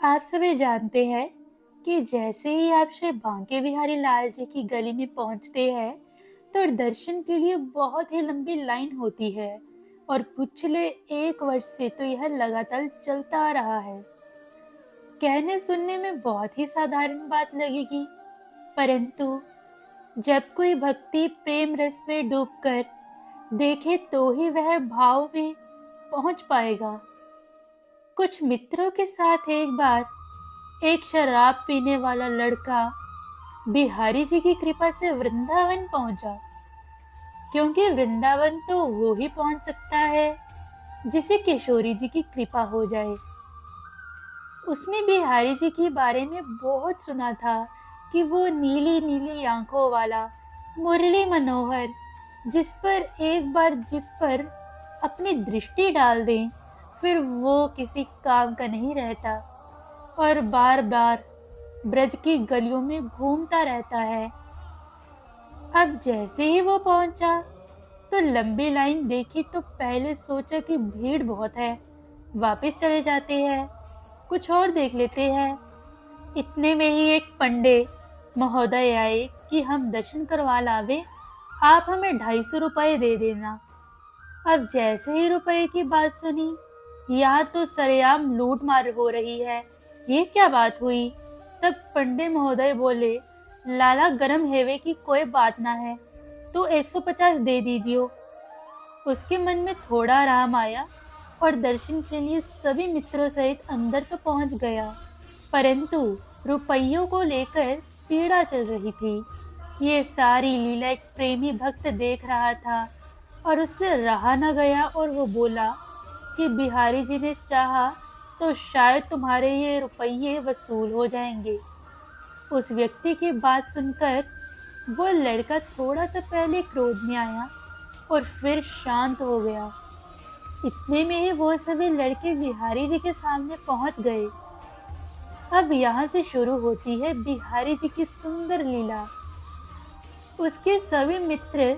आप सभी जानते हैं कि जैसे ही आप श्री बांके बिहारी लाल जी की गली में पहुंचते हैं तो दर्शन के लिए बहुत ही लंबी लाइन होती है और पिछले 1 वर्ष से तो यह लगातार चलता आ रहा है। कहने सुनने में बहुत ही साधारण बात लगेगी, परंतु जब कोई भक्ति प्रेम रस में डूबकर देखे तो ही वह भाव में पहुंच पाएगा। कुछ मित्रों के साथ एक बार एक शराब पीने वाला लड़का बिहारी जी की कृपा से वृंदावन पहुंचा, क्योंकि वृंदावन तो वो ही पहुंच सकता है जिसे किशोरी जी की कृपा हो जाए। उसने बिहारी जी के बारे में बहुत सुना था कि वो नीली नीली आंखों वाला मुरली मनोहर, जिस पर अपनी दृष्टि डाल दें फिर वो किसी काम का नहीं रहता और बार बार ब्रज की गलियों में घूमता रहता है। अब जैसे ही वो पहुंचा तो लंबी लाइन देखी तो पहले सोचा कि भीड़ बहुत है, वापस चले जाते हैं, कुछ और देख लेते हैं। इतने में ही एक पंडे महोदय आए कि हम दर्शन करवा लावे, आप हमें 250 रुपये दे देना। अब जैसे ही रुपए की बात सुनी, यहाँ तो सरेआम लूट मार हो रही है, ये क्या बात हुई। तब पंडे महोदय बोले, लाला गरम हेवे की कोई बात ना है, तो 150 दे दीजिए। उसके मन में थोड़ा आराम आया और दर्शन के लिए सभी मित्रों सहित अंदर तो पहुंच गया, परंतु रुपयों को लेकर पीड़ा चल रही थी। ये सारी लीला एक प्रेमी भक्त देख रहा था और उससे रहा न गया और वो बोला कि बिहारी जी ने चाहा तो शायद तुम्हारे ये रुपये वसूल हो जाएंगे। उस व्यक्ति की बात सुनकर वो लड़का थोड़ा सा पहले क्रोध में आया और फिर शांत हो गया। इतने में ही वो सभी लड़के बिहारी जी के सामने पहुंच गए। अब यहाँ से शुरू होती है बिहारी जी की सुंदर लीला। उसके सभी मित्र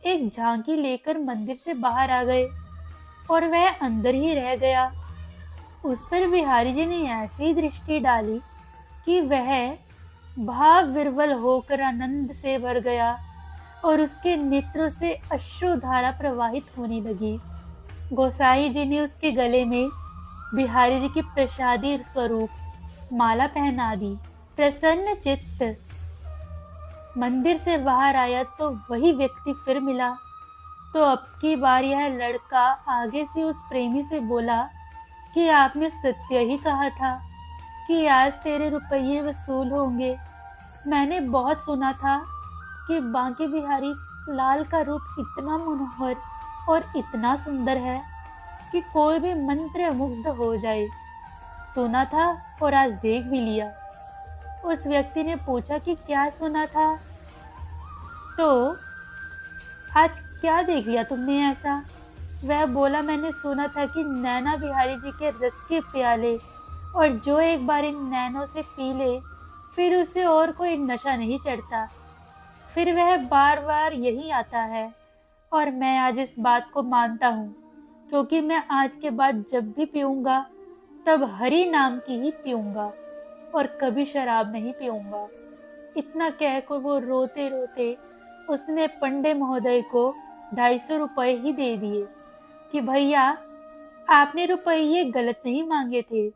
एक झांकी लेकर मंदिर से बाहर आ गए और वह अंदर ही रह गया। उस पर बिहारी जी ने ऐसी दृष्टि डाली कि वह भाव विह्वल होकर आनंद से भर गया और उसके नेत्रों से अश्रुधारा प्रवाहित होने लगी। गोसाई जी ने उसके गले में बिहारी जी की प्रसादी स्वरूप माला पहना दी। प्रसन्न चित्त मंदिर से बाहर आया तो वही व्यक्ति फिर मिला। तो अब की बार यह लड़का आगे से उस प्रेमी से बोला कि आपने सत्य ही कहा था कि आज तेरे रुपये वसूल होंगे। मैंने बहुत सुना था कि बांके बिहारी लाल का रूप इतना मनोहर और इतना सुंदर है कि कोई भी मंत्र मुग्ध हो जाए। सुना था और आज देख भी लिया। उस व्यक्ति ने पूछा कि क्या सुना था, तो आज क्या देख लिया तुमने ऐसा। वह बोला, मैंने सुना था कि नैना बिहारी जी के रस के प्याले, और जो एक बार इन नैनों से पी ले फिर उसे और कोई नशा नहीं चढ़ता, फिर वह बार बार यही आता है। और मैं आज इस बात को मानता हूँ, क्योंकि मैं आज के बाद जब भी पीऊँगा तब हरि नाम की ही पीऊँगा और कभी शराब नहीं पीऊँगा। इतना कहकर वो रोते रोते उसने पंडे महोदय को 250 रुपये ही दे दिए कि भैया आपने रुपये गलत नहीं मांगे थे।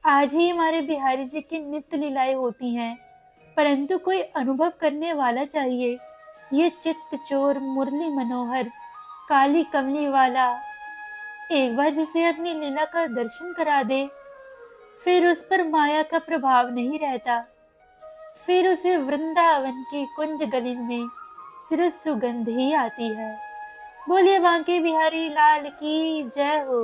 आज ही हमारे बिहारी जी की नित्य लीलाएं होती हैं, परंतु कोई अनुभव करने वाला चाहिए। ये चित्त चोर मुरली मनोहर काली कमली वाला एक बार जिसे अपनी लीला का दर्शन करा दे, फिर उस पर माया का प्रभाव नहीं रहता, फिर उसे वृंदावन की कुंज गली में सिर्फ सुगंध ही आती है। बोलिए बांके बिहारी लाल की जय हो।